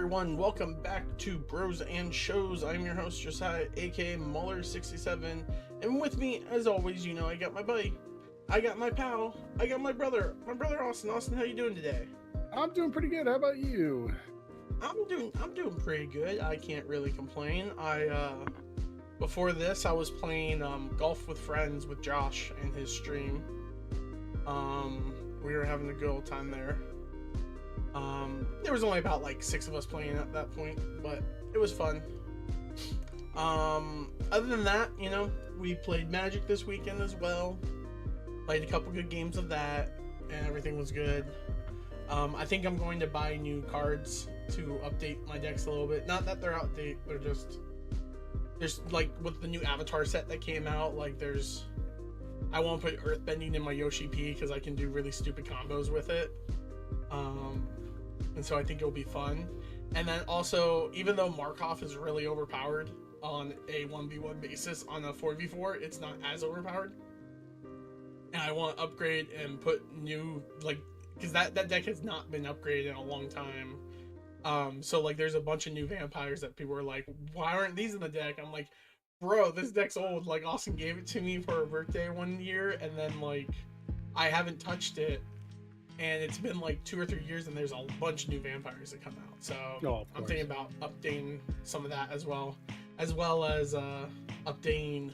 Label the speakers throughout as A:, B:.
A: everyone, welcome back to Bros and Shows. I'm your host, Josiah, aka Muller67, and with me, as always, I got my buddy, I got my pal, I got my brother Austin. Austin, how you doing today?
B: I'm doing pretty good. How about you?
A: I'm doing pretty good. I can't really complain. Before this, I was playing golf with friends with Josh and his stream. We were having a good old time there. There was only about like 6 of us playing at that point, but it was fun. Other than that, we played Magic this weekend as well. Played a couple good games of that, and everything was good. I think I'm going to buy new cards to update my decks a little bit. Not that they're outdated, they're just there's like with the new Avatar set that came out, I won't put Earthbending in my Yoshi P because I can do really stupid combos with it. And so I think it'll be fun. And then also, even though Markov is really overpowered on a 1v1 basis, on a 4v4, it's not as overpowered. And I want to upgrade and put new, because that deck has not been upgraded in a long time. So there's a bunch of new vampires that people are like, why aren't these in the deck? I'm like, bro, this deck's old. Austin gave it to me for a birthday one year, and then I haven't touched it. And it's been 2 or 3 years, and there's a bunch of new vampires that come out. So I'm thinking about updating some of that as well as updating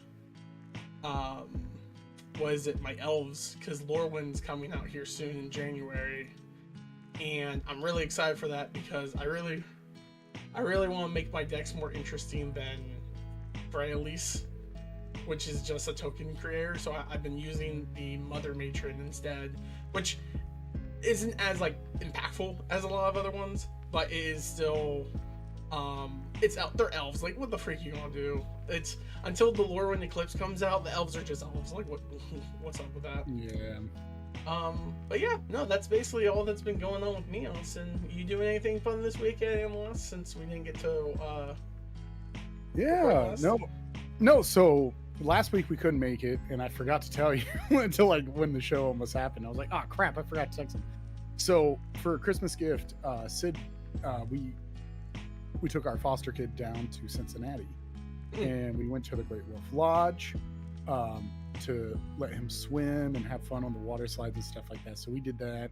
A: my elves, because Lorwyn's coming out here soon in January, and I'm really excited for that because I really want to make my decks more interesting than Fraelis, which is just a token creator. So I've been using the Mother Matron instead, which isn't as impactful as a lot of other ones, but it is still they're elves. What the freak are you gonna do? It's until the Lorwyn Eclipse comes out, the elves are just elves. What's up with that?
B: Yeah.
A: But yeah, no, that's basically all that's been going on with me, Austin. You doing anything fun this weekend, MLS, since we didn't get to
B: no, so last week we couldn't make it, and I forgot to tell you until when the show almost happened. I was like, oh crap, I forgot to text him. So for a Christmas gift, Sid, we took our foster kid down to Cincinnati, and we went to the Great Wolf Lodge to let him swim and have fun on the water slides and stuff like that. So we did that,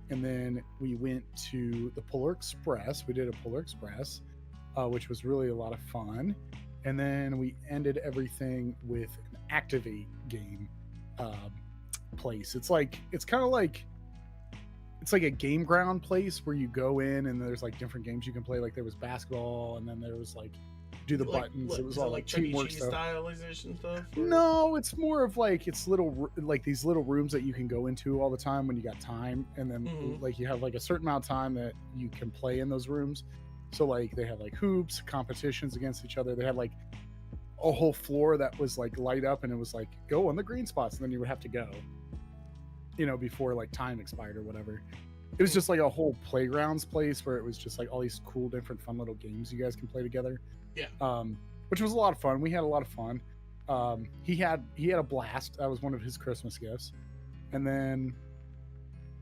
B: and then we went to the Polar Express. We did a Polar Express, which was really a lot of fun. And then we ended everything with an Activate game place. It's kind of like a game ground place where you go in and there's different games you can play. There was basketball, and then there was do the buttons. It was all teamwork stuff.
A: Stylization stuff. Or?
B: No, it's more of it's little these little rooms that you can go into all the time when you got time, and then you have a certain amount of time that you can play in those rooms. So they had hoops, competitions against each other. They had a whole floor that was light up, and it was go on the green spots, and then you would have to go, before time expired or whatever. It was just a whole playgrounds place where it was just all these cool, different, fun little games you guys can play together.
A: Yeah.
B: Which was a lot of fun. We had a lot of fun. He had a blast. That was one of his Christmas gifts. And then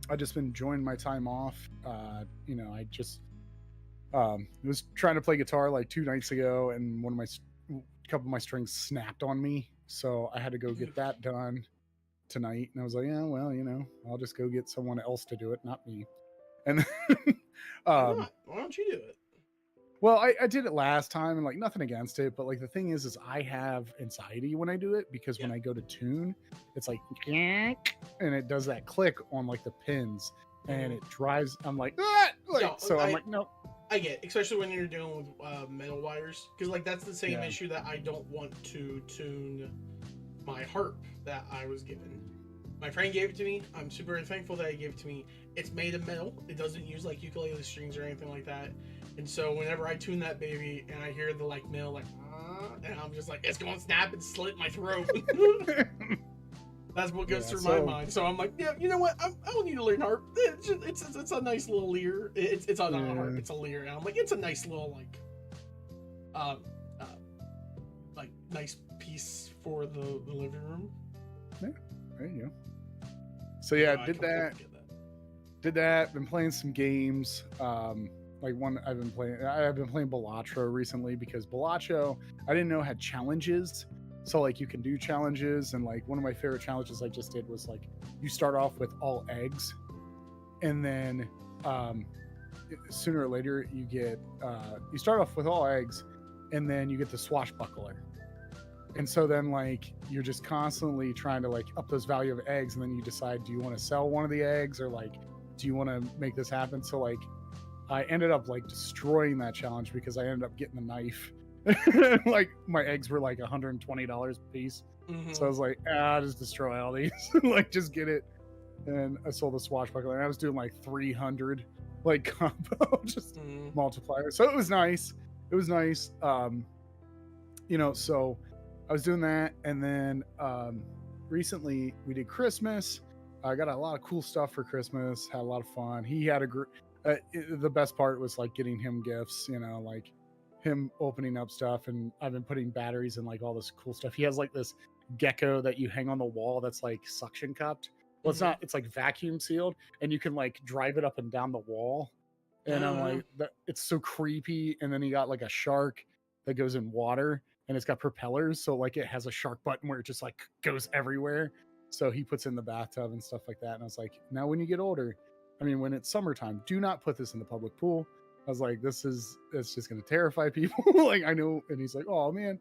B: I just been enjoying my time off. I just was trying to play guitar 2 nights ago, and a couple of my strings snapped on me, so I had to go get that done tonight. And I was like, yeah, well, I'll just go get someone else to do it, not me. And
A: why don't you do it?
B: Well, I did it last time, and nothing against it, but the thing is I have anxiety when I do it, because when I go to tune, it's and it does that click on the pins, and it drives. I'm like, ah! I'm like, no.
A: I get, especially when you're dealing with metal wires, because that's the same issue that I don't want to tune my harp that I was given. My friend gave it to me. I'm super thankful that he gave it to me. It's made of metal. It doesn't use ukulele strings or anything like that. And so whenever I tune that baby and I hear the metal and I'm just it's going to snap and slit my throat. That's what goes through my mind. So I'm like, yeah, you know what? I don't need to learn harp. It's a nice little lyre. It's not a harp. It's a lyre. And I'm like, it's a nice little nice piece for the living room.
B: Yeah, there you go. So yeah, did that. Been playing some games. like one I've been playing. I've been playing Balatro recently because Balatro I didn't know had challenges. So like you can do challenges, and like one of my favorite challenges I just did was like you start off with all eggs, and then sooner or later you get you start off with all eggs, and then you get the swashbuckler. And so then like you're just constantly trying to like up those value of eggs, and then you decide, do you want to sell one of the eggs, or like do you want to make this happen? So like I ended up like destroying that challenge because I ended up getting the knife. Like my eggs were like $120 a piece. So I was like, I'll just destroy all these. Like just get it. And I sold the swashbuckler, and I was doing like 300 like combo just multiplier. So it was nice. It was nice. You know, so I was doing that, and then recently we did Christmas. I got a lot of cool stuff for Christmas. Had a lot of fun. He had the best part was like getting him gifts. You know, like him opening up stuff, and I've been putting batteries and like all this cool stuff. He has like this gecko that you hang on the wall that's like suction cupped. Well, it's not. It's like vacuum sealed, and you can like drive it up and down the wall. And I'm like, it's so creepy. And then he got like a shark that goes in water, and it's got propellers, so like it has a shark button where it just like goes everywhere. So he puts in the bathtub and stuff like that. And I was like, now when you get older, I mean, when it's summertime, do not put this in the public pool. I was like, it's just going to terrify people. Like I know. And he's like, oh man.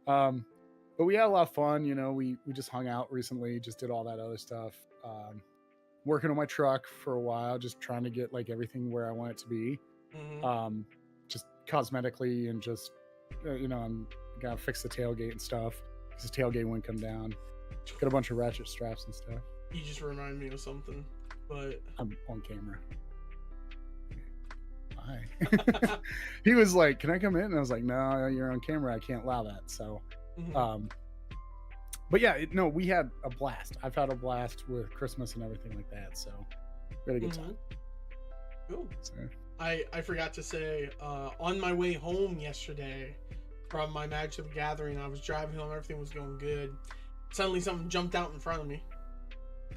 B: But we had a lot of fun. You know, we just hung out recently, just did all that other stuff. Working on my truck for a while, just trying to get like everything where I want it to be. Just cosmetically, and just, you know, I'm gotta fix the tailgate and stuff because the tailgate wouldn't come down. Got a bunch of ratchet straps and stuff.
A: You just remind me of something, but
B: I'm on camera. Hi. He was like, can I come in? And I was like, no, you're on camera, I can't allow that. So but yeah, no, we had a blast. I've had a blast with Christmas and everything like that. So really good time.
A: Cool. So. I forgot to say, on my way home yesterday from my Magic the Gathering, I was driving home, everything was going good. Suddenly something jumped out in front of me.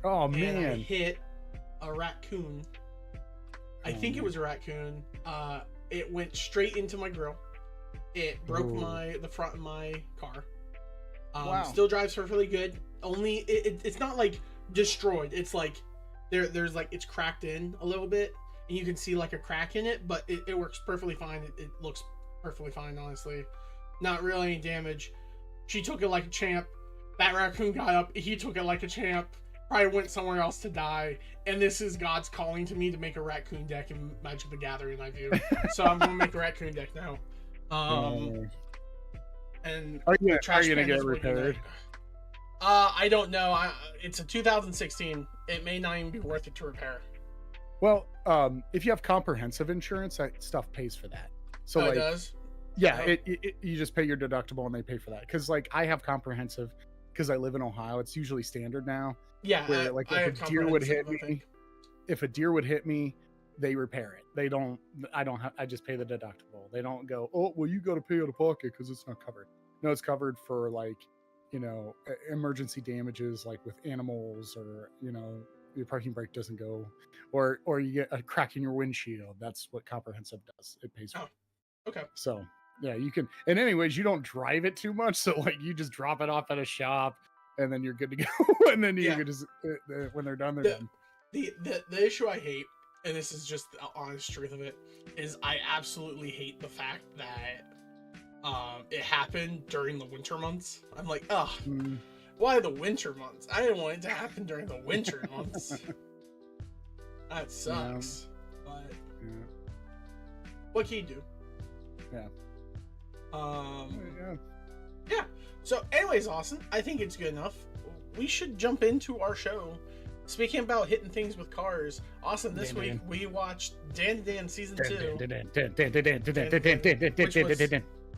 B: Oh man.
A: And I hit a raccoon. I think it was a raccoon. It went straight into my grill. It broke the front of my car. Wow. Still drives perfectly good. Only it's not like destroyed. It's like there's like it's cracked in a little bit, and you can see like a crack in it, but it works perfectly fine. It looks perfectly fine, honestly. Not really any damage. She took it like a champ. That raccoon got up. He took it like a champ. Probably went somewhere else to die. And this is God's calling to me to make a raccoon deck in Magic the Gathering. I do. So I'm gonna make a raccoon deck now. And
B: are you gonna get it repaired?
A: I don't know. It's a 2016. It may not even be worth it to repair.
B: Well, if you have comprehensive insurance, that stuff pays for that. So like,
A: it does.
B: Yeah, you just pay your deductible and they pay for that. Because like I have comprehensive because I live in Ohio. It's usually standard now.
A: Yeah,
B: where like if a deer would hit me, they repair it. They don't. I just pay the deductible. They don't go, oh well, you got to pay out of pocket because it's not covered. No, it's covered for like, you know, emergency damages like with animals, or you know, your parking brake doesn't go, or you get a crack in your windshield. That's what comprehensive does. It pays for it.
A: Okay.
B: So yeah, you can. And anyways, you don't drive it too much, so like you just drop it off at a shop, and then you're good to go. And then you can just when they're done, they're done.
A: The issue I hate, and this is just the honest truth of it, is I absolutely hate the fact that it happened during the winter months. I'm like, why the winter months? I didn't want it to happen during the winter months. That sucks. Yeah. But what can you do?
B: Yeah.
A: Yeah. So anyways, Austin, I think it's good enough. We should jump into our show. Speaking about hitting things with cars, Austin, this week we watched Dandadan Season 2.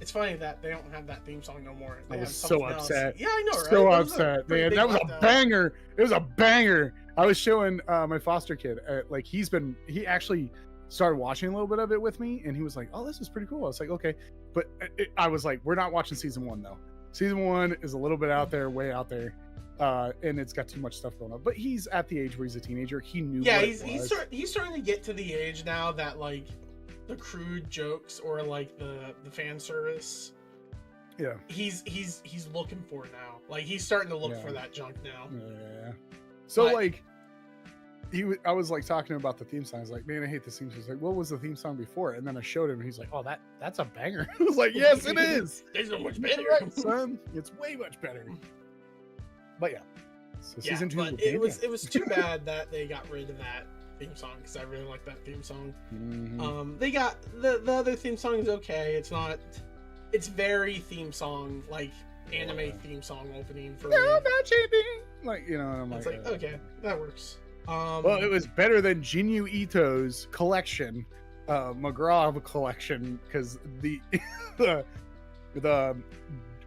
A: It's funny that they don't have that theme song no more.
B: I was so upset.
A: Yeah, I know, right?
B: So upset, man. That was a banger. It was a banger. I was showing my foster kid, like he actually started watching a little bit of it with me, and he was like, oh, this is pretty cool. I was like, okay. But I was like, we're not watching Season 1 though. Season 1 is a little bit out there, way out there. And it's got too much stuff going on. But he's at the age where he's a teenager. He knew. Yeah,
A: he's starting to get to the age now that like the crude jokes or like the fan service,
B: Yeah.
A: he's looking for it now. Like he's starting to look
B: Yeah.
A: for that junk now.
B: Yeah. So
A: But-
B: like, I was like talking about the theme song. I was like, man, I hate the theme song. He's like, what was the theme song before? And then I showed him, and he's like, oh, that's a banger. I was like, yes, it is.
A: There's so much
B: You're
A: better,
B: right, son. It's way much better. But yeah, so
A: Yeah,
B: season 2.
A: but it was too bad that they got rid of that theme song because I really like that theme song.
B: Mhm.
A: They got the other theme song is okay. It's not. It's very theme song like anime theme song opening for me.
B: Like, you know, and I'm
A: It's
B: like,
A: like okay, that works.
B: well, it was better than Jinyu Ito's collection, McGraw collection, because the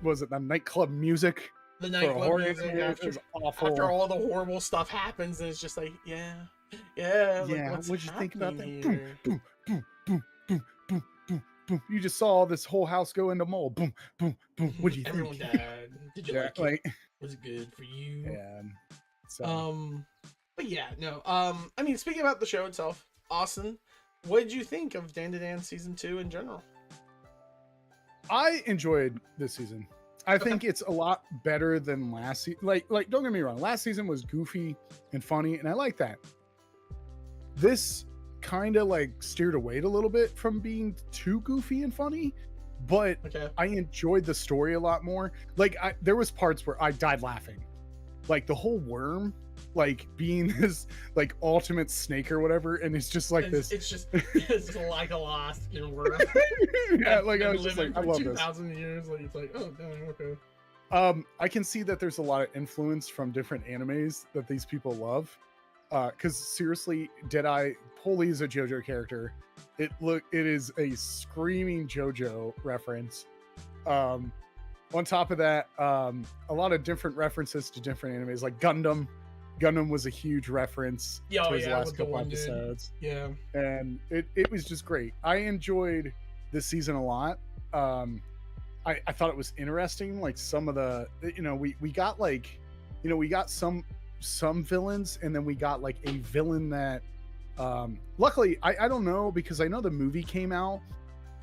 B: was it the nightclub music?
A: the
B: for a
A: nightclub
B: horror
A: music
B: anime
A: after,
B: is awful.
A: after all the horrible stuff happens, and it's just like yeah. Like, what's
B: what'd you think about that?
A: happening
B: Boom,
A: here?
B: boom, boom, boom, boom, boom, boom, boom. You just saw this whole house go into mold. Boom, boom, boom. What'd you
A: Everyone
B: think?
A: died. Did you
B: Yeah,
A: like it?
B: like,
A: Was it good for you?
B: yeah. So,
A: But yeah, no. I mean, speaking about the show itself, Austin, what did you think of Dandadan season 2 in general?
B: I enjoyed this season. I think it's a lot better than last season. Like, don't get me wrong. Last season was goofy and funny, and I like that. This kind of like steered away a little bit from being too goofy and funny, but
A: Okay.
B: I enjoyed the story a lot more. Like, there was parts where I died laughing. Like the whole worm, like being this like ultimate snake or whatever, and it's just like this.
A: It's like a lost world.
B: Yeah, like I was just like, I love this.
A: 2,000 years. Like it's like, oh, dang, okay.
B: I can see that there's a lot of influence from different animes that these people love. Because seriously, Deadeye Polly is a JoJo character. It is a screaming JoJo reference. On top of that, a lot of different references to different animes, like Gundam. Gundam was a huge reference to his last couple episodes.
A: Yeah.
B: And it was just great. I enjoyed this season a lot. I thought it was interesting. Like some of the, we got like, we got some villains, and then we got like a villain that, luckily, I don't know, because I know the movie came out,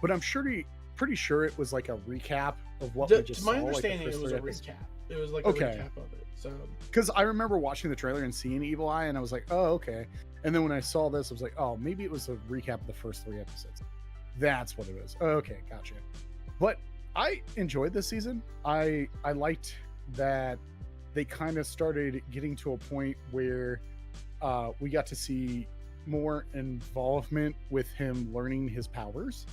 B: but I'm pretty sure it was like a recap of what we just
A: saw. To my
B: saw,
A: understanding,
B: like
A: it was a recap. It was like a recap of it. So,
B: because I remember watching the trailer and seeing Evil Eye, and I was like, oh, okay. And then when I saw this, I was like, oh, maybe it was a recap of the first 3 episodes. That's what it was. Okay, gotcha. But I enjoyed this season. I liked that they kind of started getting to a point where we got to see more involvement with him learning his powers.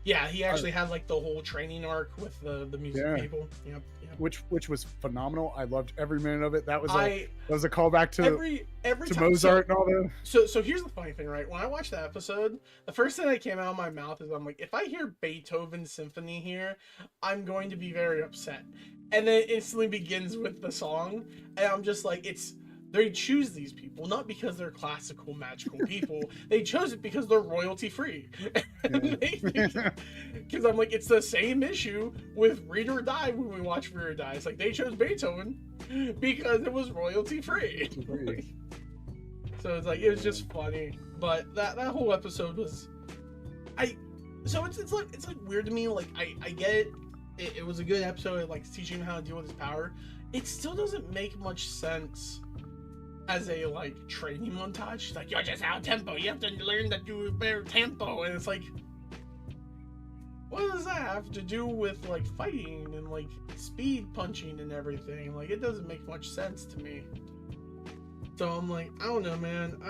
A: yeah, he actually had like the whole training arc with the music people. Yep.
B: Which was phenomenal. I loved every minute of it. That was a callback to
A: every
B: to
A: time,
B: Mozart and all that.
A: So here's the funny thing, right? When I watched that episode, the first thing that came out of my mouth is I'm like, if I hear Beethoven's symphony here, I'm going to be very upset. And then it instantly begins with the song, and I'm just like, they choose these people not because they're classical magical people. They chose it because they're royalty free. Because I'm like, it's the same issue with Read or Die when we watch Read or Die. It's like they chose Beethoven because it was royalty free. So it's like, it was just funny. But that whole episode was, it's like weird to me. Like I get it. It was a good episode. It like teaching him how to deal with his power. It still doesn't make much sense as a like training montage. It's like, you're just out of tempo. You have to learn to do better tempo. And it's like, what does that have to do with like fighting and like speed punching and everything? Like, it doesn't make much sense to me. So I'm like, I don't know, man.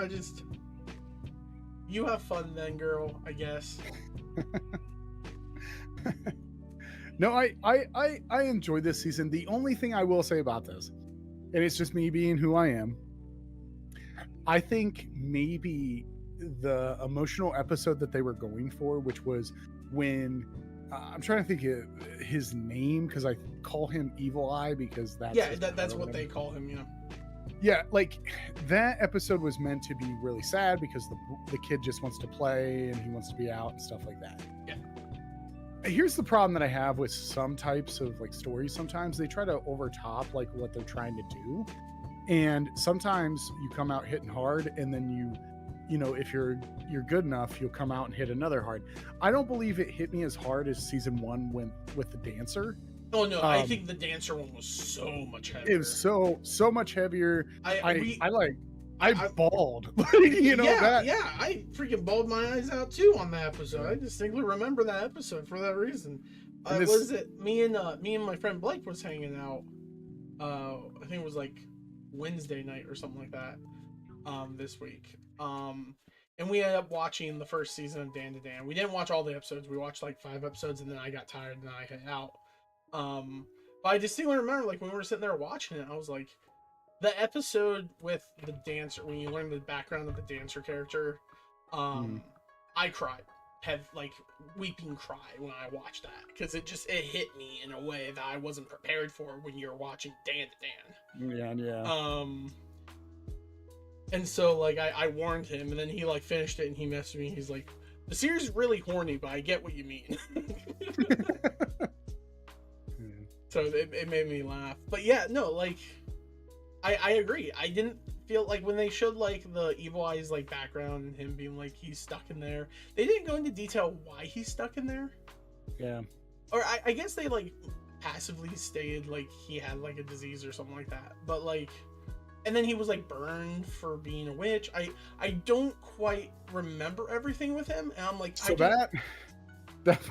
A: You have fun then, girl, I guess.
B: No, I enjoyed this season. The only thing I will say about this, and it's just me being who I am, I think maybe the emotional episode that they were going for, which was when I'm trying to think of his name, because I call him Evil Eye because that's
A: what they call him.
B: Yeah, like that episode was meant to be really sad because the kid just wants to play and he wants to be out and stuff like that.
A: Yeah.
B: Here's the problem that I have with some types of like stories. Sometimes they try to overtop like what they're trying to do, and sometimes you come out hitting hard, and then you know, if you're good enough, you'll come out and hit another hard. I don't believe it hit me as hard as season 1 when with the dancer.
A: Oh no, I think the dancer one was so much heavier.
B: It was so much heavier. I bawled.
A: Yeah,
B: that.
A: Yeah, I freaking bawled my eyes out too on that episode. I distinctly remember that episode for that reason. Was it me and my friend Blake was hanging out? I think it was like Wednesday night or something like that. This week. And we ended up watching the first season of Dandadan. We didn't watch all the episodes. We watched like 5 episodes, and then I got tired and I hit out. But I distinctly remember, like, when we were sitting there watching it, I was like, the episode with the dancer, when you learn the background of the dancer character, I cried. Have like weeping cry when I watched that, because it hit me in a way that I wasn't prepared for when you're watching Dandadan.
B: Yeah.
A: And so like I warned him, and then he like finished it and he messaged me. He's like, the series is really horny, but I get what you mean. So it made me laugh. But yeah, no, like I agree. I didn't feel like when they showed like the Evil Eyes like background and him being like he's stuck in there, they didn't go into detail why he's stuck in there.
B: Yeah.
A: Or I guess they like passively stated like he had like a disease or something like that. But like, and then he was like burned for being a witch. I don't quite remember everything with him, and I'm like,
B: so that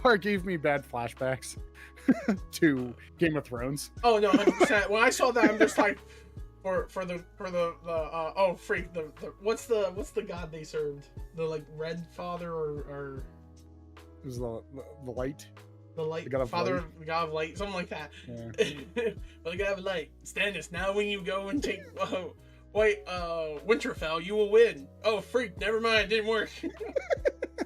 B: part gave me bad flashbacks to Game of Thrones.
A: Oh no, 100%. When I saw that, I'm just like, for the oh freak, the what's the god they served? The like Red Father or
B: it was the light.
A: The light,
B: the god of
A: Father,
B: light.
A: The god of light, something like that.
B: Yeah.
A: Well, the god of light, Stannis. Now, when you go and take Winterfell, you will win. Oh, freak! Never mind, didn't work.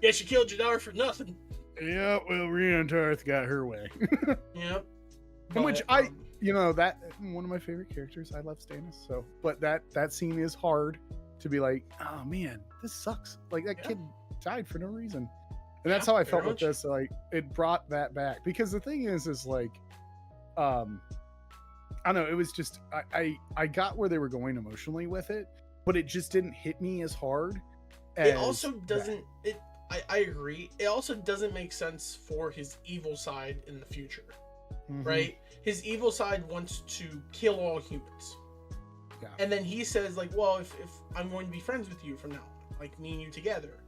A: Guess you killed Jadar for nothing.
B: Yeah, well, Rhiannon Tarth got her way.
A: Yep.
B: In which that one of my favorite characters. I love Stannis. So, but that scene is hard to be like, oh man, this sucks. Like that kid died for no reason. And that's how I felt with this. Like, it brought that back, because the thing is like, I don't know. It was just I got where they were going emotionally with it, but it just didn't hit me as hard.
A: It also doesn't. I agree. It also doesn't make sense for his evil side in the future, right? His evil side wants to kill all humans, and then he says like, well, if I'm going to be friends with you from now on, like me and you together.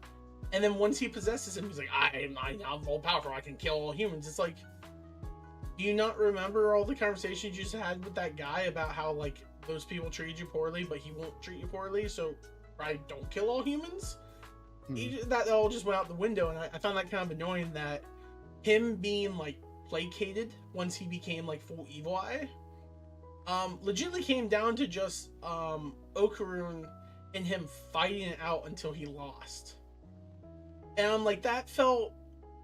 A: And then once he possesses him, he's like, I'm now all powerful. I can kill all humans. It's like, do you not remember all the conversations you just had with that guy about how like those people treated you poorly, but he won't treat you poorly, so I don't kill all humans? That all just went out the window, and I found that kind of annoying, that him being like placated once he became like full Evil Eye, legitimately came down to just Okarun and him fighting it out until he lost. And I'm like, that felt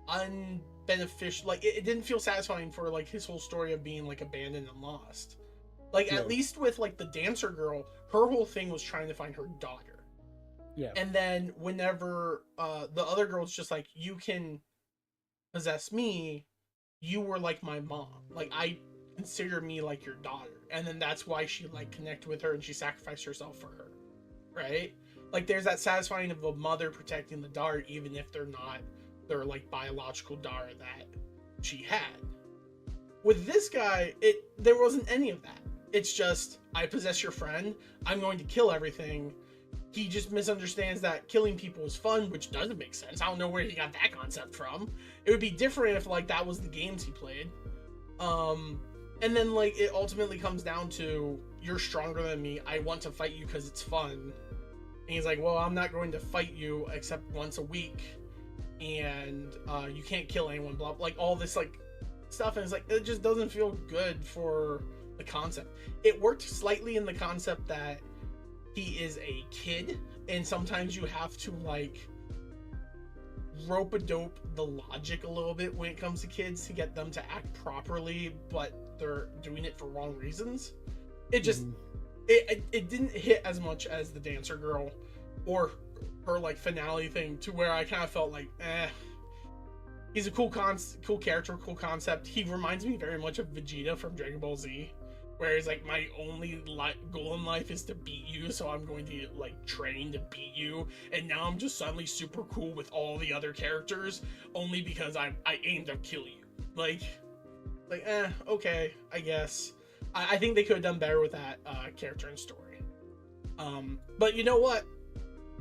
A: unbeneficial. Like, it didn't feel satisfying for like his whole story of being like abandoned and lost. Like, at least with like the dancer girl, her whole thing was trying to find her daughter.
B: Yeah.
A: And then whenever the other girl's just like, you can possess me, you were like my mom. Like, I consider me like your daughter. And then that's why she like connected with her and she sacrificed herself for her. Right? Like, there's that satisfying of a mother protecting the daughter, even if they're not their like biological daughter that she had. With this guy, there wasn't any of that. It's just, I possess your friend, I'm going to kill everything. He just misunderstands that killing people is fun, which doesn't make sense. I don't know where he got that concept from. It would be different if like that was the games he played. And then like it ultimately comes down to, you're stronger than me, I want to fight you because it's fun. And he's like, well, I'm not going to fight you except once a week, and you can't kill anyone, blah, like all this like stuff. And it's like, it just doesn't feel good for the concept. It worked slightly in the concept that he is a kid, and sometimes you have to like rope-a-dope the logic a little bit when it comes to kids to get them to act properly, but they're doing it for wrong reasons. It just it didn't hit as much as the dancer girl or her like finale thing, to where I kind of felt like, he's a cool character, cool concept. He reminds me very much of Vegeta from Dragon Ball Z. where it's like my only goal in life is to beat you, so I'm going to like train to beat you, and now I'm just suddenly super cool with all the other characters only because I aim to kill you. Like okay, I guess. I think they could have done better with that character and story. But you know what?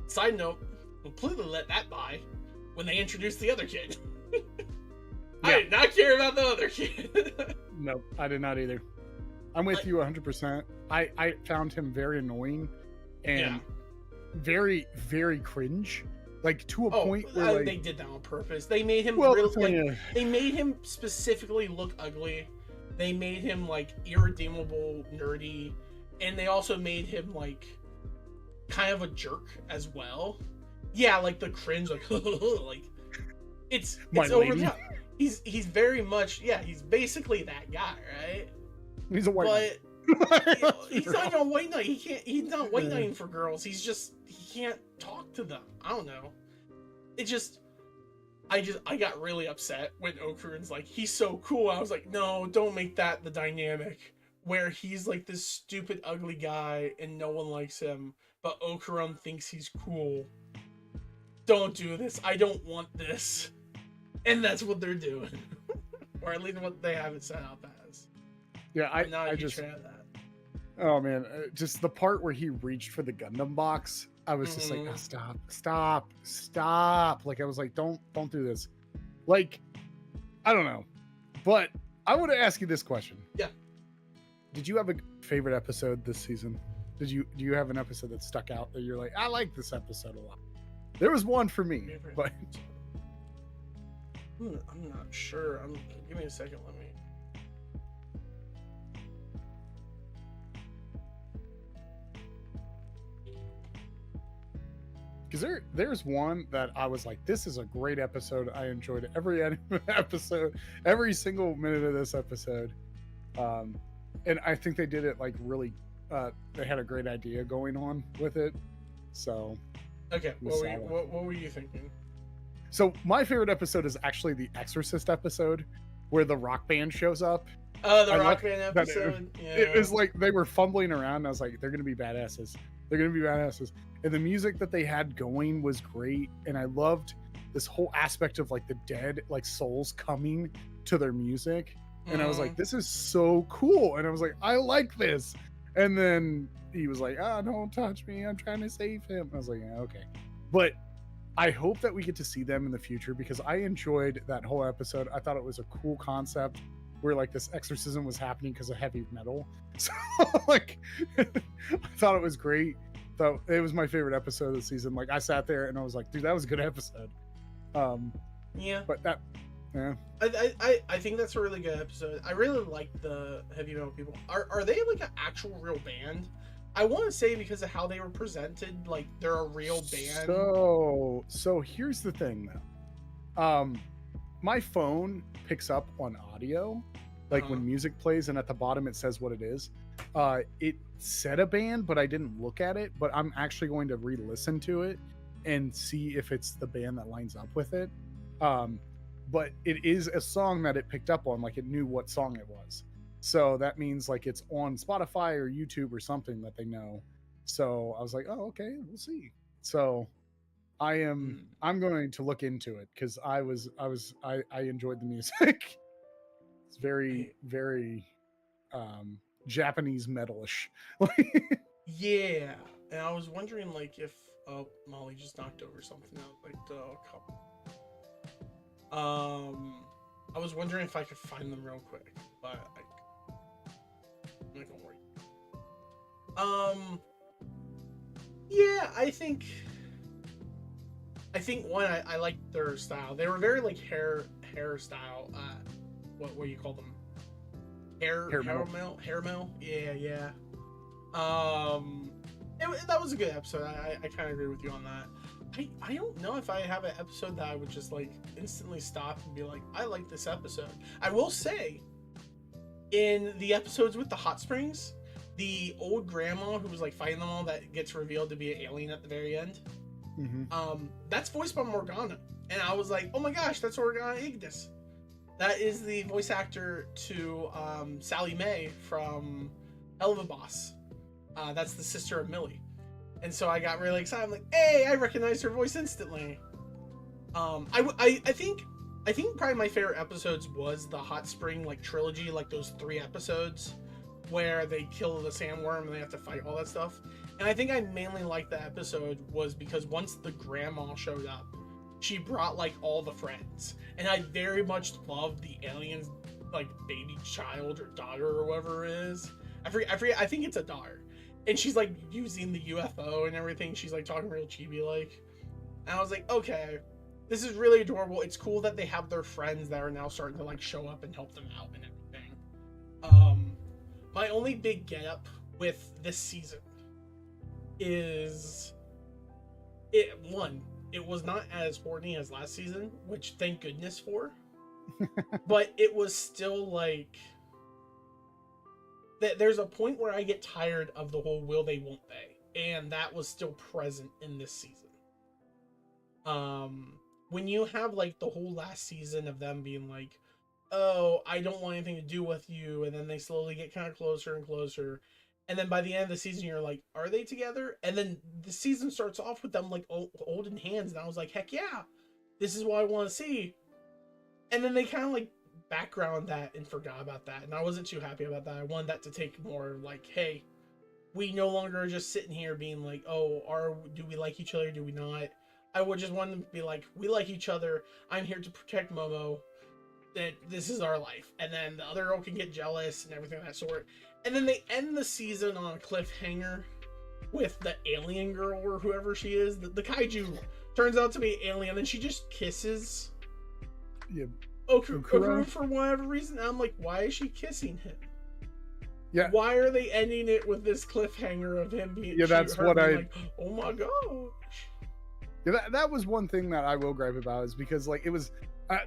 A: Side note, completely let that by when they introduced the other kid. I did not care about the other kid.
B: Nope, I did not either. I'm with you 100%. I found him very annoying and very, very cringe. Like to a point where like,
A: they did that on purpose. They made him they made him specifically look ugly. They made him like irredeemable, nerdy, and they also made him like kind of a jerk as well. Yeah, like the cringe, like like it's over the top. He's very much he's basically that guy, right?
B: He's a white
A: knight. He's not even a white knight. He's not white knighting for girls. He can't talk to them. I don't know. I got really upset when Okurun's like, he's so cool. I was like, no, don't make that the dynamic where he's like this stupid, ugly guy and no one likes him, but Okurun thinks he's cool. Don't do this. I don't want this. And that's what they're doing. Or at least what they have it set up as.
B: Yeah, I just... Oh man, just the part where he reached for the Gundam box, I was just like, oh, stop. Like I was like, don't do this. Like, I don't know. But I want to ask you this question.
A: Yeah.
B: Did you have a favorite episode this season? Do you have an episode that stuck out that you're like, I like this episode a lot? There was one for me, but
A: I'm not sure. Give me a second. Let me.
B: Because there's one that I was like, this is a great episode. I enjoyed every episode, every single minute of this episode. And I think they did it like really, they had a great idea going on with it. So.
A: Okay, what were you thinking?
B: So my favorite episode is actually the Exorcist episode where the rock band shows up.
A: Oh, the rock band episode?
B: It was like they were fumbling around. And I was like, they're going to be badasses. And the music that they had going was great. And I loved this whole aspect of like the dead, like souls coming to their music. And I was like, this is so cool. And I was like, I like this. And then he was like, don't touch me. I'm trying to save him. I was like, yeah, okay. But I hope that we get to see them in the future because I enjoyed that whole episode. I thought it was a cool concept where like this exorcism was happening because of heavy metal. So like, I thought it was great. So it was my favorite episode of the season. Like I sat there and I was like, dude, that was a good episode.
A: Yeah.
B: But that, yeah.
A: I think that's a really good episode. I really like the heavy metal people. Are they like an actual real band? I want to say because of how they were presented, like they're a real band.
B: So here's the thing though. My phone picks up on audio, like when music plays and at the bottom it says what it is. It said a band, but I didn't look at it, but I'm actually going to re-listen to it and see if it's the band that lines up with it. But it is a song that it picked up on, like it knew what song it was. So that means like it's on Spotify or YouTube or something that they know. So I was like, oh, okay, we'll see. So I'm going to look into it because I enjoyed the music. It's very, very Japanese metalish.
A: Yeah. And I was wondering like if Molly just knocked over something out, like the cup. I was wondering if I could find them real quick, but I'm not gonna worry. Yeah, I think one, I liked their style. They were very like hairstyle. What do you call them? Hair mail. Yeah. That was a good episode. I kind of agree with you on that. I don't know if I have an episode that I would just like instantly stop and be like, I like this episode. I will say, in the episodes with the hot springs, the old grandma who was like fighting them all that gets revealed to be an alien at the very end, that's voiced by Morgana. And I was like, oh my gosh, that's Morgana Ignis. That is the voice actor to Sally Mae from Elva Boss. That's the sister of Millie. And so I got really excited. I'm like, hey, I recognized her voice instantly. I think probably my favorite episodes was the Hot Spring like trilogy, like those 3 episodes where they kill the sandworm and they have to fight all that stuff. And I think I mainly liked the episode was because once the grandma showed up, she brought like all the friends, and I very much loved the alien's like baby child or daughter or whatever it is. I forget. I think it's a daughter, and she's like using the UFO and everything. She's like talking real chibi like, and I was like, okay, this is really adorable. It's cool that they have their friends that are now starting to like show up and help them out and everything. My only big get up with this season is it was not as horny as last season, which thank goodness for. But it was still like there's a point where I get tired of the whole will they won't they, and that was still present in this season. When you have like the whole last season of them being like, oh, I don't want anything to do with you, and then they slowly get kind of closer and closer, and then by the end of the season you're like, are they together? And then the season starts off with them like holding hands, and I was like, heck yeah, this is what I want to see. And then they kind of like background that and forgot about that, and I wasn't too happy about that. I wanted that to take more like, hey, we no longer are just sitting here being like, oh, do we like each other, do we not? I would just want them to be like, we like each other, I'm here to protect Momo, that this is our life. And then the other girl can get jealous and everything of that sort. And then they end the season on a cliffhanger with the alien girl or whoever she is. The kaiju turns out to be alien, and she just kisses Okura for whatever reason. I'm like, why is she kissing him?
B: Yeah.
A: Why are they ending it with this cliffhanger of him being?
B: Yeah, that's what I.
A: Like, oh my gosh.
B: Yeah, that was one thing that I will gripe about, is because like it was.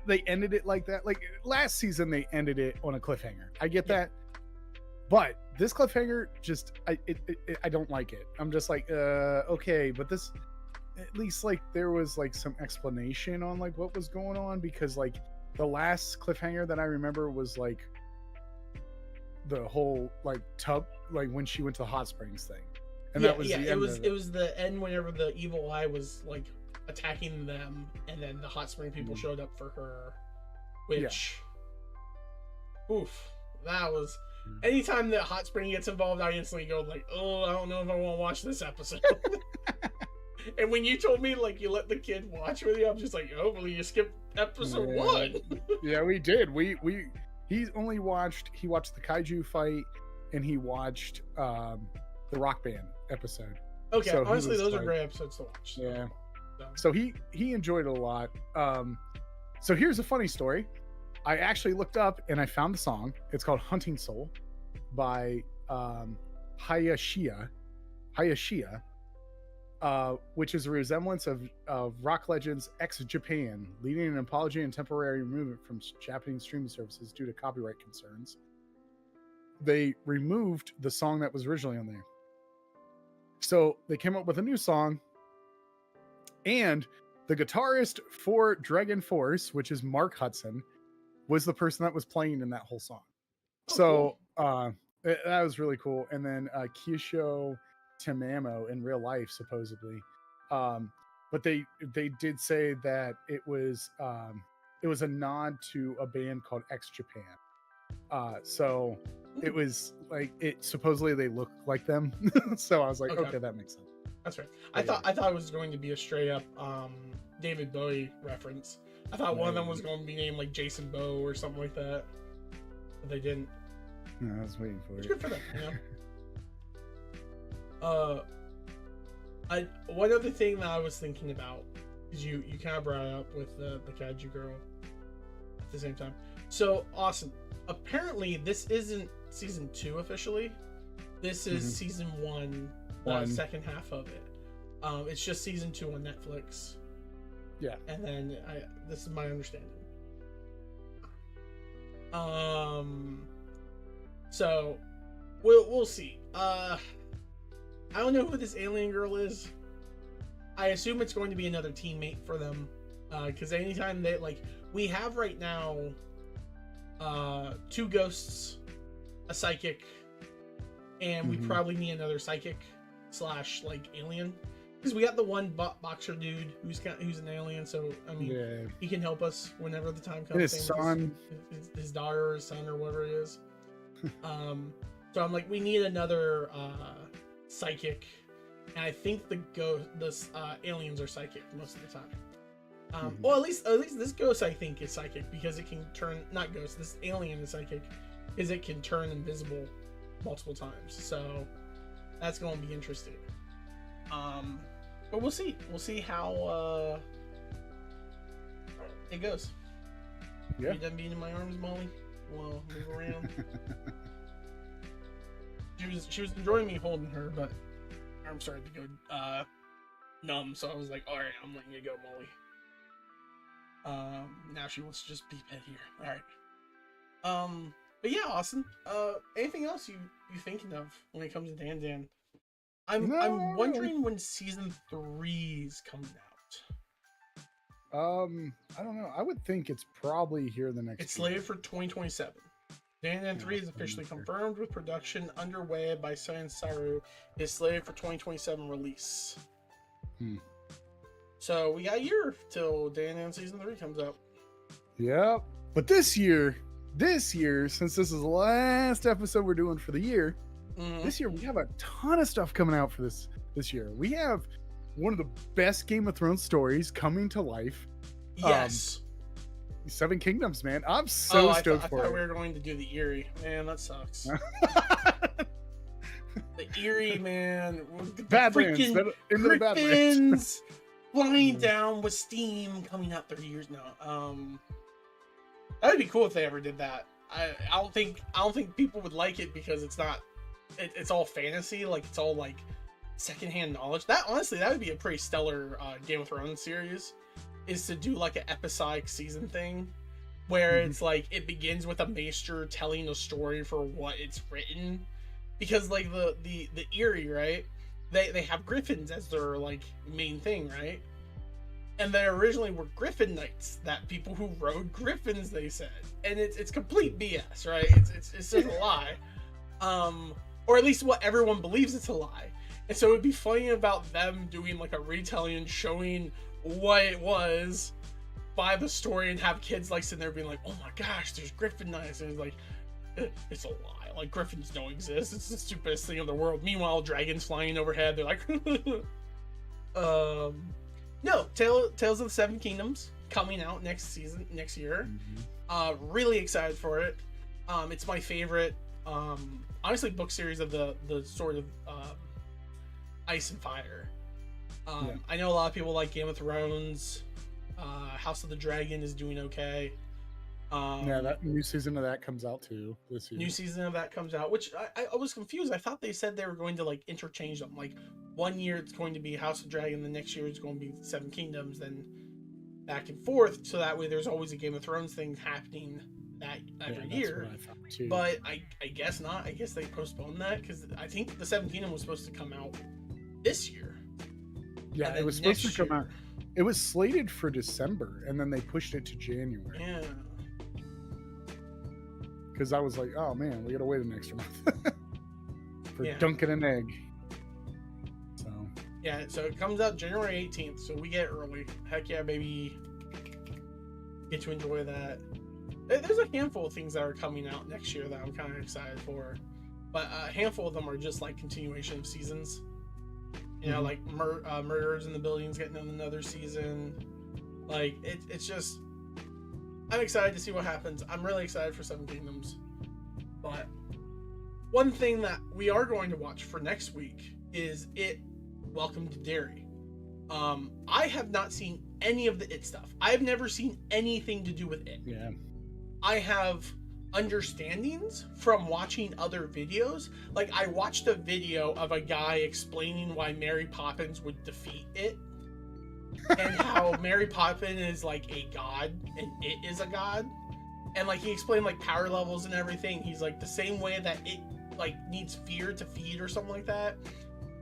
B: They ended it like that. Like last season, they ended it on a cliffhanger. I get that, but this cliffhanger just I don't like it. I'm just like, okay, but this at least like there was like some explanation on like what was going on, because like the last cliffhanger that I remember was like the whole like tub, like when she went to the hot springs thing, and that was the end
A: it was the end whenever the evil eye was like attacking them, and then the hot spring people showed up for her, which oof, that was anytime that hot spring gets involved, I instantly go like, oh, I don't know if I want to watch this episode. And when you told me like you let the kid watch with you, I'm just like, oh, well, you skipped episode 1.
B: Yeah, we did. He watched the kaiju fight, and he watched the rock band episode.
A: Okay, so honestly, those are great episodes to watch.
B: Yeah. So he enjoyed it a lot. So here's a funny story. I actually looked up and I found the song. It's called Hunting Soul by Hayashiya, which is a resemblance of rock legends ex-Japan, leading an apology and temporary removal from Japanese streaming services due to copyright concerns. They removed the song that was originally on there. So they came up with a new song. And the guitarist for Dragon Force, which is Mark Hudson, was the person that was playing in that whole song. So that was really cool. And then Kyosho Tamamo in real life, supposedly. But they did say that it was a nod to a band called X Japan. So it was like supposedly they look like them. So I was like, okay, that makes sense.
A: That's right. I thought it was going to be a straight up David Bowie reference. I thought one of them was going to be named like Jason Bowe or something like that, but they didn't.
B: No, I was waiting for it.
A: It's good for them, you know. One other thing that I was thinking about is you kind of brought it up with the kaiju girl at the same time. So awesome. Apparently, this isn't season 2 officially. This is season 1. The second half of it. It's just season 2 on Netflix.
B: Yeah.
A: And then this is my understanding. So we'll see. I don't know who this alien girl is. I assume it's going to be another teammate for them. Because anytime they we have right now 2 ghosts, a psychic, and we probably need another psychic / like alien, because we got the one boxer dude who's an alien. So I mean, he can help us whenever the time comes.
B: And his son,
A: his daughter, or his son, or whatever it is. So I'm like, we need another psychic, and I think the aliens are psychic most of the time. Well, at least this ghost I think is psychic, because it can turn, not ghost, this alien is psychic, is it can turn invisible multiple times. So that's going to be interesting. But we'll see how it goes.
B: Yeah.
A: You done being in my arms, Molly? Well, move around. She was enjoying me holding her, but her arm started to go numb, so I was like, all right, I'm letting you go, Molly. Now she wants to just be pet here. All right. But yeah, Austin. Anything else you thinking of when it comes to Dandadan? I'm wondering when season 3's coming out.
B: I don't know. I would think it's probably here the next.
A: It's slated for 2027. Dandadan 3 is officially confirmed, with production underway by Saru. Is slated for 2027 release. So we got a year till Dandadan season 3 comes out.
B: Yep. But this year, since this is the last episode we're doing for the year, this year we have a ton of stuff coming out for this year. We have one of the best Game of Thrones stories coming to life.
A: Yes.
B: 7 Kingdoms, man. I'm so stoked for it.
A: I thought we were going to do the Eerie. Man, that sucks. The Eerie, man.
B: Badlands.
A: Griffins flying down with steam coming out 30 years now. That would be cool if they ever did that. I don't think people would like it, because it's not. It's all fantasy. Like, it's all like secondhand knowledge. That honestly, that would be a pretty stellar Game of Thrones series. Is to do like an episodic season thing, where it's like it begins with a maester telling a story for what it's written, because like the Eerie, right? They have griffins as their like main thing, right? And they originally were Griffin Knights, that people who rode griffins, they said, and it's complete BS, right? It's just a lie, or at least what everyone believes it's a lie. And so it'd be funny about them doing like a retelling and showing what it was by the story, and have kids like sitting there being like, oh my gosh, there's Griffin Knights, and it's like, it's a lie, like griffins don't exist, it's the stupidest thing in the world. Meanwhile, dragons flying overhead, they're like no, Tales of the 7 Kingdoms coming out next year. Really excited for it. It's my favorite honestly book series of the sort of Ice and Fire. I know a lot of people like Game of Thrones. House of the Dragon is doing okay.
B: That new season of that comes out too this year.
A: New season of that comes out, which I was confused. I thought they said they were going to like interchange them. Like 1 year it's going to be House of Dragon, the next year it's going to be 7 Kingdoms, then back and forth. So that way there's always a Game of Thrones thing happening that every year. But I guess not. I guess they postponed that, because I think the 7 Kingdom was supposed to come out this year.
B: Yeah, it was supposed to come out. It was slated for December, and then they pushed it to January.
A: Yeah.
B: Because I was like, oh man, we gotta wait an extra month for dunking an egg. So.
A: Yeah, so it comes out January 18th, so we get early. Heck yeah, baby. Get to enjoy that. There's a handful of things that are coming out next year that I'm kind of excited for. But a handful of them are just like continuation of seasons. You know, like Murders in the Buildings getting another season. Like, it's just... I'm excited to see what happens. I'm really excited for 7 Kingdoms. But one thing that we are going to watch for next week is It, Welcome to Derry. I have not seen any of the It stuff. I've never seen anything to do with It.
B: Yeah.
A: I have understandings from watching other videos. Like, I watched a video of a guy explaining why Mary Poppins would defeat It, and how Mary Poppins is like a god and It is a god, and like he explained like power levels and everything. He's like, the same way that It like needs fear to feed or something like that,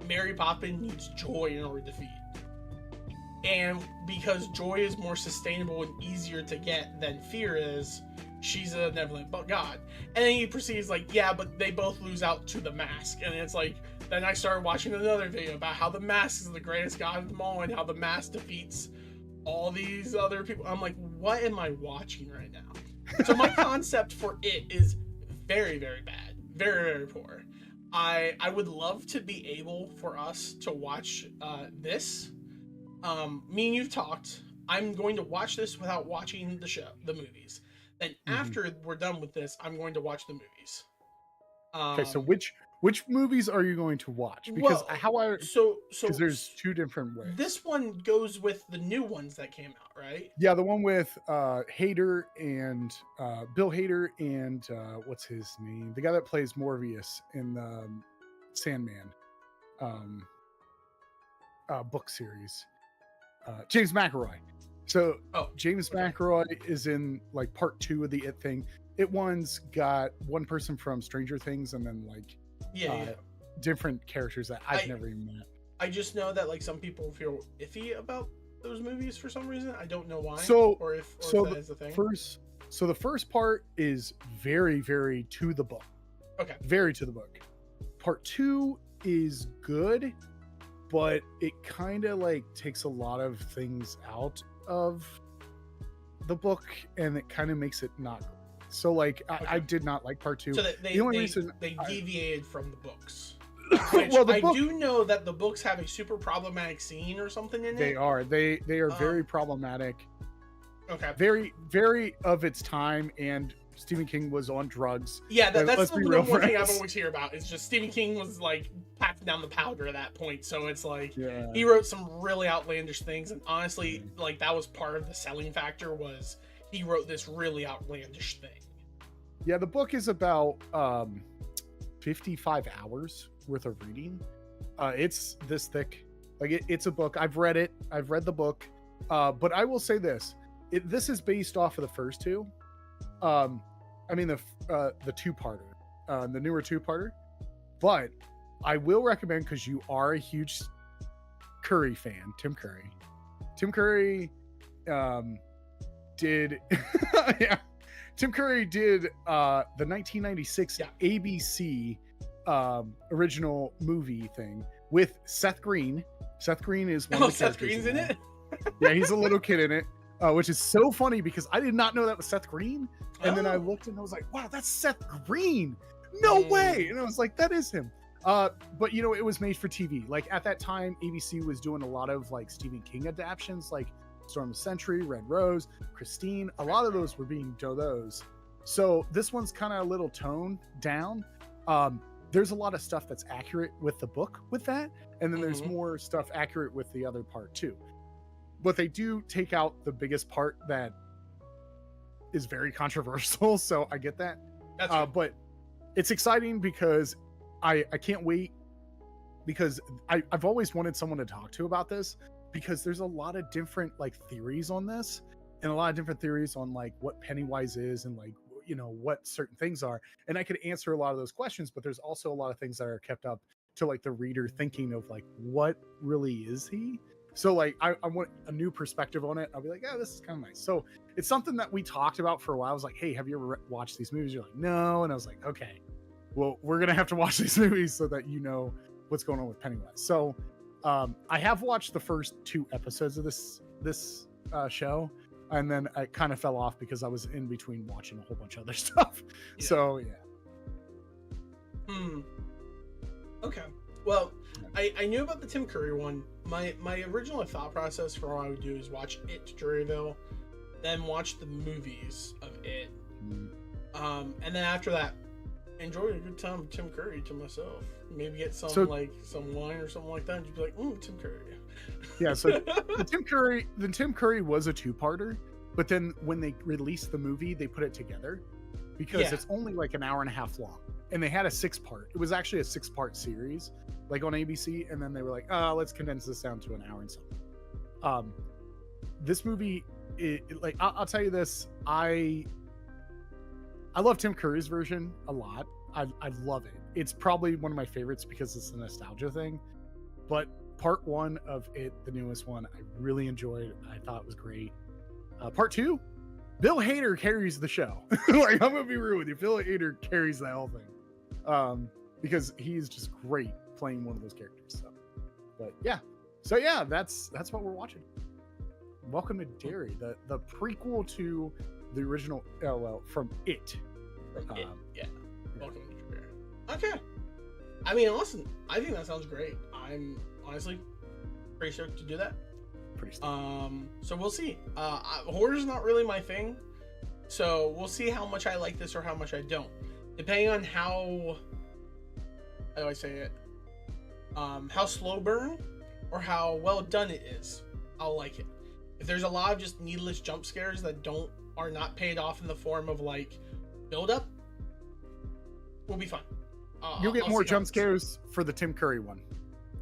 A: Mary Poppins needs joy in order to feed. And because joy is more sustainable and easier to get than fear is, she's a benevolent god. And then he proceeds like, yeah, but they both lose out to the mask. And it's like, then I started watching another video about how the mask is the greatest god of them all and how the mask defeats all these other people. I'm like, what am I watching right now? So my concept for it is very, very bad. Very, very poor. I would love to be able for us to watch this. Me and you've talked. I'm going to watch this without watching the movies. Then after we're done with this, I'm going to watch the movies.
B: Okay, so which movies are you going to watch? Because because there's two different ways.
A: This one goes with the new ones that came out, right?
B: Yeah, the one with Hader and Bill Hader and what's his name? The guy that plays Morbius in the Sandman book series. James McAvoy. So James McAvoy is in like part 2 of the It thing. It one's got one person from Stranger Things and then like different characters that I've never even met.
A: I just know that like some people feel iffy about those movies for some reason. I don't know why.
B: Or
A: if that is a thing.
B: The first part is very, very to the book.
A: Okay.
B: Very to the book. Part 2 is good, but it kind of like takes a lot of things out of the book and it kind of makes it not good. So like I did not like part 2.
A: So
B: the only reason
A: they deviated from the books.
B: Well, I
A: do know that the books have a super problematic scene or something in it.
B: They are very problematic.
A: Okay.
B: Very, very of its time, and Stephen King was on drugs.
A: Yeah, that's the number one thing I've always hear about. Is just Stephen King was like packing down the powder at that point. So it's like he wrote some really outlandish things, and honestly, like that was part of the selling factor was he wrote this really outlandish thing.
B: Yeah, the book is about 55 hours worth of reading. It's this thick. Like it's a book. I've read it. I've read the book. But I will say this. This is based off of the first two. I mean the two-parter. The newer two-parter. But I will recommend, because you are a huge Curry fan, Tim Curry. Tim Curry did yeah. Tim Curry did the 1996 ABC original movie thing with Seth Green. Seth Green is one of the
A: Seth Green's in it?
B: Yeah, he's a little kid in it, which is so funny because I did not know that was Seth Green. And then I looked and I was like, wow, that's Seth Green. No way. And I was like, that is him. But, you know, it was made for TV. Like, at that time, ABC was doing a lot of, like, Stephen King adaptations, like Storm of the Century, Red Rose, Christine. A lot of those were being those. So this one's kind of a little toned down. There's a lot of stuff that's accurate with the book with that. And then there's more stuff accurate with the other part, too. But they do take out the biggest part that is very controversial. So I get that. But it's exciting because I can't wait, because I've always wanted someone to talk to about this, because there's a lot of different like theories on this, and a lot of different theories on like what Pennywise is and like, you know, what certain things are. And I could answer a lot of those questions, but there's also a lot of things that are kept up to like the reader thinking of like, what really is he? So like, I want a new perspective on it. I'll be like, yeah, this is kind of nice. So it's something that we talked about for a while. I was like, hey, have you ever watched these movies? You're like, no. And I was like, okay, well, we're going to have to watch these movies so that you know what's going on with Pennywise. So I have watched the first 2 episodes of this show. And then I kind of fell off because I was in between watching a whole bunch of other stuff. Yeah. So, yeah.
A: Okay. Well, I knew about the Tim Curry one. My original thought process for what I would do is watch It to Juryville, then watch the movies of It. And then after that, enjoy a good time with Tim Curry to myself. Maybe get some wine or something like that and just be like, Tim Curry.
B: Yeah, so the Tim Curry was a 2-parter, but then when they released the movie, they put it together because it's only like an hour and a half long. And they had a 6-part. It was actually a 6-part series, like on ABC, and then they were like, let's condense this down to an hour and something. This movie, like I'll tell you this, I love Tim Curry's version a lot. I love it. It's probably one of my favorites because it's a nostalgia thing. But part 1 of It, the newest one, I really enjoyed. I thought it was great. Part 2, Bill Hader carries the show. Like, I'm gonna be real with you. Bill Hader carries that whole thing, because he's just great playing one of those characters. So, but yeah, that's what we're watching. Welcome to Derry, the prequel to the original LL from It.
A: From It, yeah. Welcome to Derry. Okay. I mean, awesome. I think that sounds great. I'm honestly pretty stoked to do that.
B: Pretty stoked.
A: So we'll see. Horror's not really my thing, so we'll see how much I like this or how much I don't, depending on how do I say it? How slow burn or how well done it is. I'll like it. If there's a lot of just needless jump scares that are not paid off in the form of like build up, we'll be fine.
B: You'll get more jump scares for the Tim Curry one.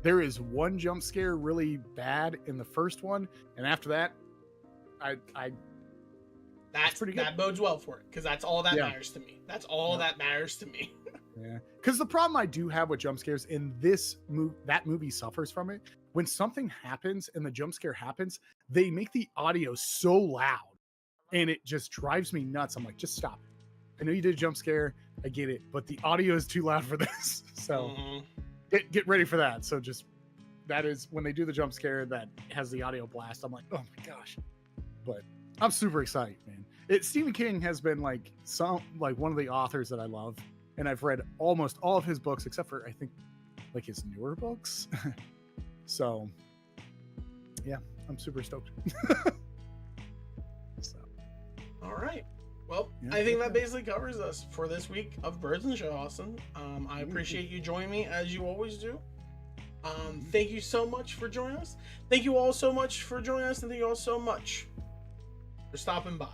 B: There is one jump scare really bad in the first one, and after that,
A: that's pretty good. That bodes well for it, because that's all that matters to me. That's all that matters to me.
B: Yeah, because the problem I do have with jump scares in that movie suffers from it. When something happens and the jump scare happens, they make the audio so loud, and it just drives me nuts. I'm like, just stop it. I know you did a jump scare, I get it, but the audio is too loud for this. So get ready for that. So that is when they do the jump scare that has the audio blast. I'm like, oh my gosh. But I'm super excited, man. Stephen King has been like one of the authors that I love, and I've read almost all of his books except for I think like his newer books. So yeah, I'm super stoked. So
A: all right. Well, yeah, I think that basically covers us for this week of Birds and Show, Austin. I appreciate you joining me as you always do. Thank you so much for joining us. Thank you all so much for joining us, and thank you all so much for stopping by.